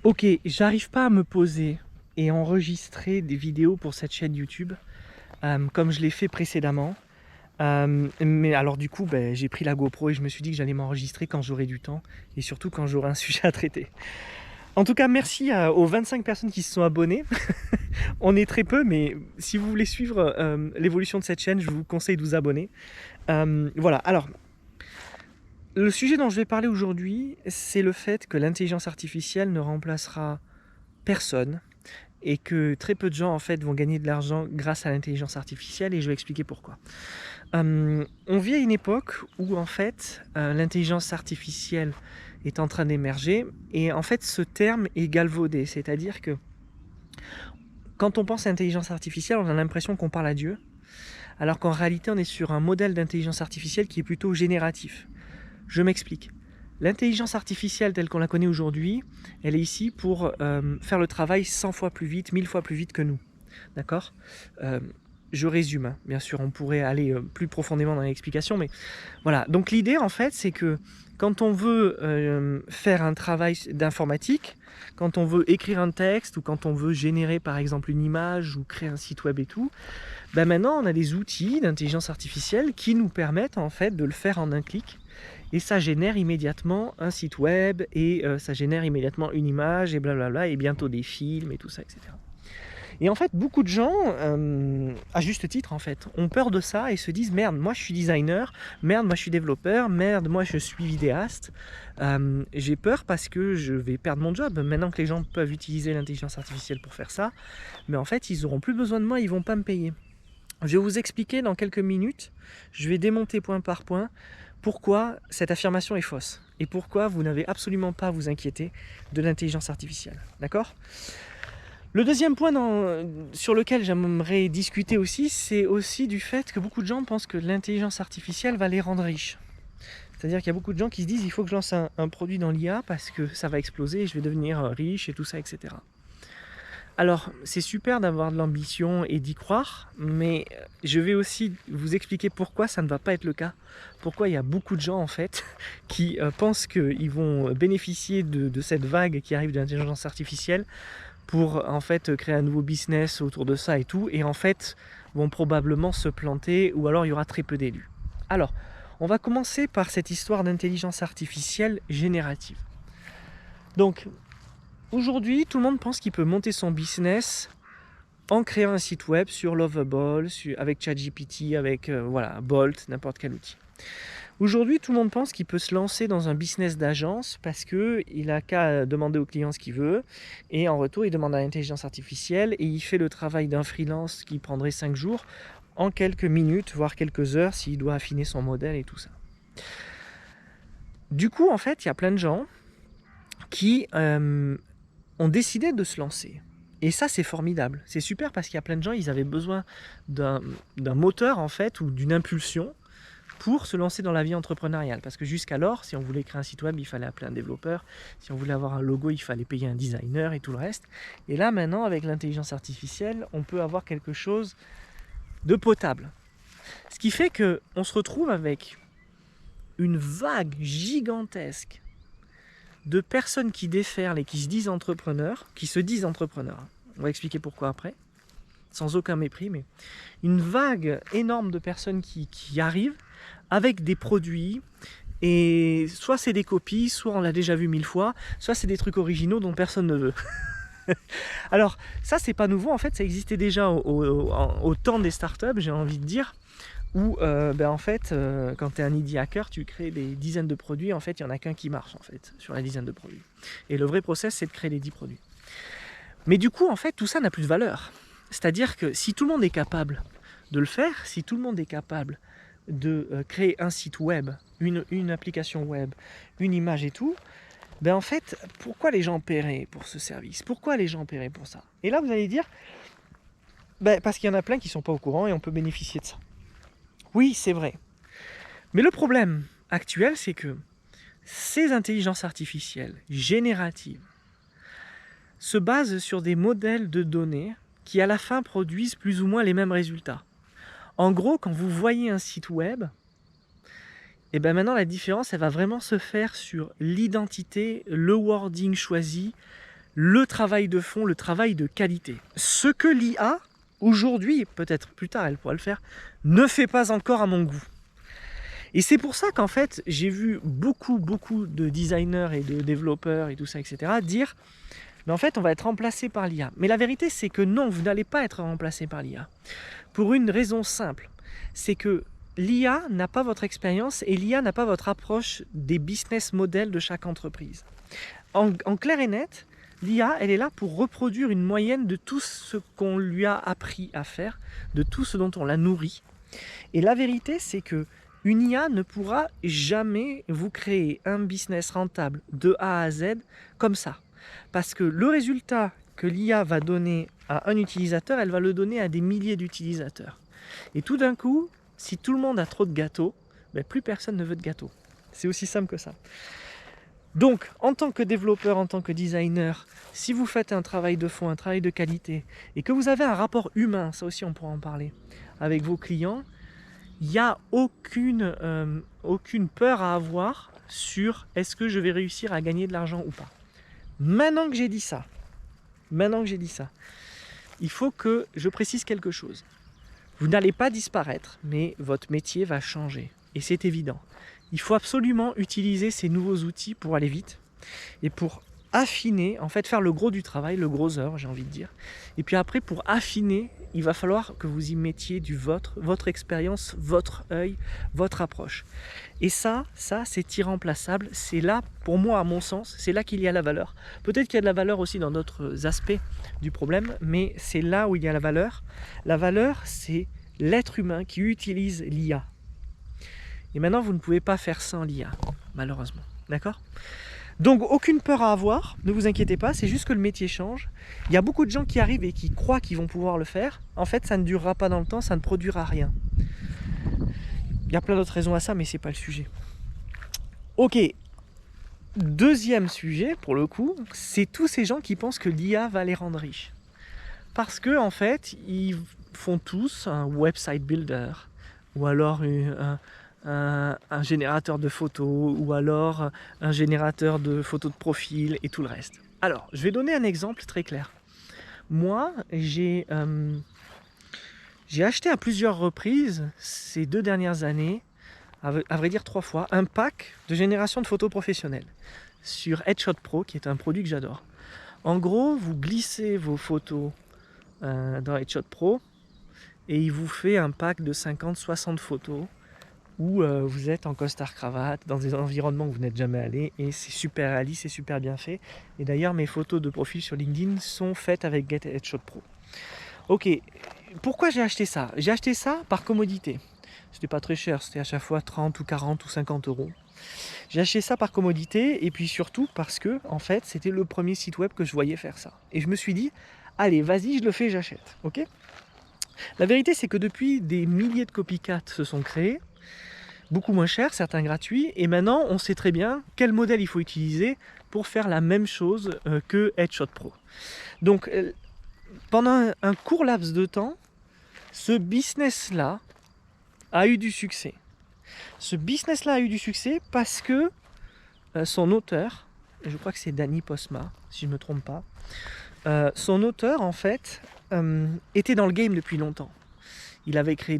Ok, j'arrive pas à me poser et enregistrer des vidéos pour cette chaîne YouTube comme je l'ai fait précédemment. Mais alors du coup, j'ai pris la GoPro et je me suis dit que j'allais m'enregistrer quand j'aurai du temps et surtout quand j'aurai un sujet à traiter. En tout cas, merci aux 25 personnes qui se sont abonnées. On est très peu, mais si vous voulez suivre l'évolution de cette chaîne, je vous conseille de vous abonner. Voilà, alors, le sujet dont je vais parler aujourd'hui, c'est le fait que l'intelligence artificielle ne remplacera personne et que très peu de gens en fait vont gagner de l'argent grâce à l'intelligence artificielle et je vais expliquer pourquoi. On vit à une époque où en fait l'intelligence artificielle est en train d'émerger et en fait ce terme est galvaudé, c'est-à-dire que quand on pense à intelligence artificielle, on a l'impression qu'on parle à Dieu, alors qu'en réalité on est sur un modèle d'intelligence artificielle qui est plutôt génératif. Je m'explique. L'intelligence artificielle telle qu'on la connaît aujourd'hui, elle est ici pour faire le travail 100 fois plus vite, 1000 fois plus vite que nous. D'accord Je résume, hein. Bien sûr, on pourrait aller plus profondément dans l'explication, mais voilà. Donc l'idée, en fait, c'est que quand on veut faire un travail d'informatique, quand on veut écrire un texte ou quand on veut générer, par exemple, une image ou créer un site web et tout, maintenant, on a des outils d'intelligence artificielle qui nous permettent, en fait, de le faire en un clic. Et ça génère immédiatement un site web et ça génère immédiatement une image et blablabla et bientôt des films et tout ça, etc. Et en fait, beaucoup de gens, à juste titre en fait, ont peur de ça et se disent merde, moi je suis designer, merde, moi je suis développeur, merde, moi je suis vidéaste. J'ai peur parce que je vais perdre mon job. Maintenant que les gens peuvent utiliser l'intelligence artificielle pour faire ça, mais en fait, ils n'auront plus besoin de moi, ils vont pas me payer. Je vais vous expliquer dans quelques minutes, je vais démonter point par point pourquoi cette affirmation est fausse et pourquoi vous n'avez absolument pas à vous inquiéter de l'intelligence artificielle. D'accord ? Le deuxième point sur lequel j'aimerais discuter aussi, c'est aussi du fait que beaucoup de gens pensent que l'intelligence artificielle va les rendre riches. C'est-à-dire qu'il y a beaucoup de gens qui se disent il faut que je lance un produit dans l'IA parce que ça va exploser et je vais devenir riche et tout ça, etc. Alors, c'est super d'avoir de l'ambition et d'y croire, mais je vais aussi vous expliquer pourquoi ça ne va pas être le cas. Pourquoi il y a beaucoup de gens, en fait, qui pensent qu'ils vont bénéficier de cette vague qui arrive de l'intelligence artificielle pour, en fait, créer un nouveau business autour de ça et tout, et en fait, vont probablement se planter, ou alors il y aura très peu d'élus. Alors, on va commencer par cette histoire d'intelligence artificielle générative. Donc, aujourd'hui, tout le monde pense qu'il peut monter son business en créant un site web sur Lovable, avec ChatGPT, avec voilà, Bolt, n'importe quel outil. Aujourd'hui, tout le monde pense qu'il peut se lancer dans un business d'agence parce qu'il n'a qu'à demander au client ce qu'il veut et en retour, il demande à l'intelligence artificielle et il fait le travail d'un freelance qui prendrait 5 jours en quelques minutes, voire quelques heures s'il doit affiner son modèle et tout ça. Du coup, en fait, il y a plein de gens qui ont décidé de se lancer. Et ça, c'est formidable. C'est super parce qu'il y a plein de gens, ils avaient besoin d'un moteur, en fait, ou d'une impulsion pour se lancer dans la vie entrepreneuriale. Parce que jusqu'alors, si on voulait créer un site web, il fallait appeler un développeur. Si on voulait avoir un logo, il fallait payer un designer et tout le reste. Et là, maintenant, avec l'intelligence artificielle, on peut avoir quelque chose de potable. Ce qui fait qu'on se retrouve avec une vague gigantesque de personnes qui déferlent et qui se disent entrepreneurs, On va expliquer pourquoi après, sans aucun mépris, mais une vague énorme de personnes qui arrivent avec des produits, et soit c'est des copies, soit on l'a déjà vu 1000 fois, soit c'est des trucs originaux dont personne ne veut. Alors ça, c'est pas nouveau, en fait, ça existait déjà au temps des startups, j'ai envie de dire, où en fait, quand tu es un indie hacker, tu crées des dizaines de produits, en fait, il n'y en a qu'un qui marche, en fait, sur la dizaine de produits. Et le vrai process, c'est de créer les 10 produits. Mais du coup, en fait, tout ça n'a plus de valeur. C'est-à-dire que si tout le monde est capable de le faire, si tout le monde est capable de créer un site web, une application web, une image et tout, en fait, pourquoi les gens paieraient pour ce service? Pourquoi les gens paieraient pour ça? Et là, vous allez dire, parce qu'il y en a plein qui ne sont pas au courant et on peut bénéficier de ça. Oui, c'est vrai. Mais le problème actuel, c'est que ces intelligences artificielles génératives se basent sur des modèles de données qui à la fin produisent plus ou moins les mêmes résultats. En gros, quand vous voyez un site web, et maintenant la différence, elle va vraiment se faire sur l'identité, le wording choisi, le travail de fond, le travail de qualité. Ce que l'IA, aujourd'hui, peut-être plus tard elle pourra le faire, ne fait pas encore à mon goût. Et c'est pour ça qu'en fait, j'ai vu beaucoup de designers et de développeurs et tout ça, etc. dire, mais en fait, on va être remplacé par l'IA. Mais la vérité, c'est que non, vous n'allez pas être remplacé par l'IA. Pour une raison simple, c'est que l'IA n'a pas votre expérience et l'IA n'a pas votre approche des business models de chaque entreprise. En clair et net, l'IA, elle est là pour reproduire une moyenne de tout ce qu'on lui a appris à faire, de tout ce dont on l'a nourri. Et la vérité, c'est que une IA ne pourra jamais vous créer un business rentable de A à Z comme ça. Parce que le résultat que l'IA va donner à un utilisateur, elle va le donner à des milliers d'utilisateurs. Et tout d'un coup, si tout le monde a trop de gâteaux, ben plus personne ne veut de gâteaux. C'est aussi simple que ça. Donc, en tant que développeur, en tant que designer, si vous faites un travail de fond, un travail de qualité, et que vous avez un rapport humain, ça aussi on pourra en parler, avec vos clients, il n'y a aucune peur à avoir sur est-ce que je vais réussir à gagner de l'argent ou pas. Maintenant que j'ai dit ça, il faut que je précise quelque chose. Vous n'allez pas disparaître, mais votre métier va changer. Et c'est évident. Il faut absolument utiliser ces nouveaux outils pour aller vite et pour affiner, en fait faire le gros du travail, le gros œuvre, j'ai envie de dire. Et puis après, pour affiner, il va falloir que vous y mettiez du votre expérience, votre œil, votre approche. Et ça c'est irremplaçable. C'est là, pour moi, à mon sens, c'est là qu'il y a la valeur. Peut-être qu'il y a de la valeur aussi dans d'autres aspects du problème, mais c'est là où il y a la valeur. La valeur, c'est l'être humain qui utilise l'IA. Et maintenant, vous ne pouvez pas faire sans l'IA, malheureusement. D'accord ? Donc, aucune peur à avoir, ne vous inquiétez pas, c'est juste que le métier change. Il y a beaucoup de gens qui arrivent et qui croient qu'ils vont pouvoir le faire. En fait, ça ne durera pas dans le temps, ça ne produira rien. Il y a plein d'autres raisons à ça, mais ce n'est pas le sujet. Ok, deuxième sujet, pour le coup, c'est tous ces gens qui pensent que l'IA va les rendre riches. Parce que, en fait, ils font tous un website builder, ou alors un générateur de photos, ou alors un générateur de photos de profil et tout le reste. Alors, je vais donner un exemple très clair. Moi, j'ai acheté à plusieurs reprises ces 2 dernières années, à vrai dire 3 fois, un pack de génération de photos professionnelles sur Headshot Pro, qui est un produit que j'adore. En gros, vous glissez vos photos dans Headshot Pro et il vous fait un pack de 50-60 photos où vous êtes en costard-cravate dans des environnements où vous n'êtes jamais allé et c'est super réaliste, c'est super bien fait. Et d'ailleurs, mes photos de profil sur LinkedIn sont faites avec Get Headshot Pro. Ok, pourquoi j'ai acheté ça ? J'ai acheté ça par commodité. C'était pas très cher, c'était à chaque fois 30 ou 40 ou 50 euros. J'ai acheté ça par commodité et puis surtout parce que en fait c'était le premier site web que je voyais faire ça. Et je me suis dit, allez vas-y je le fais, j'achète. Ok ? La vérité c'est que depuis des milliers de copycats se sont créés, beaucoup moins chers, certains gratuits, et maintenant on sait très bien quel modèle il faut utiliser pour faire la même chose que Headshot Pro. Donc pendant un court laps de temps, ce business-là a eu du succès. Ce business-là a eu du succès parce que son auteur, je crois que c'est Danny Posma, si je ne me trompe pas, son auteur en fait était dans le game depuis longtemps. Il avait créé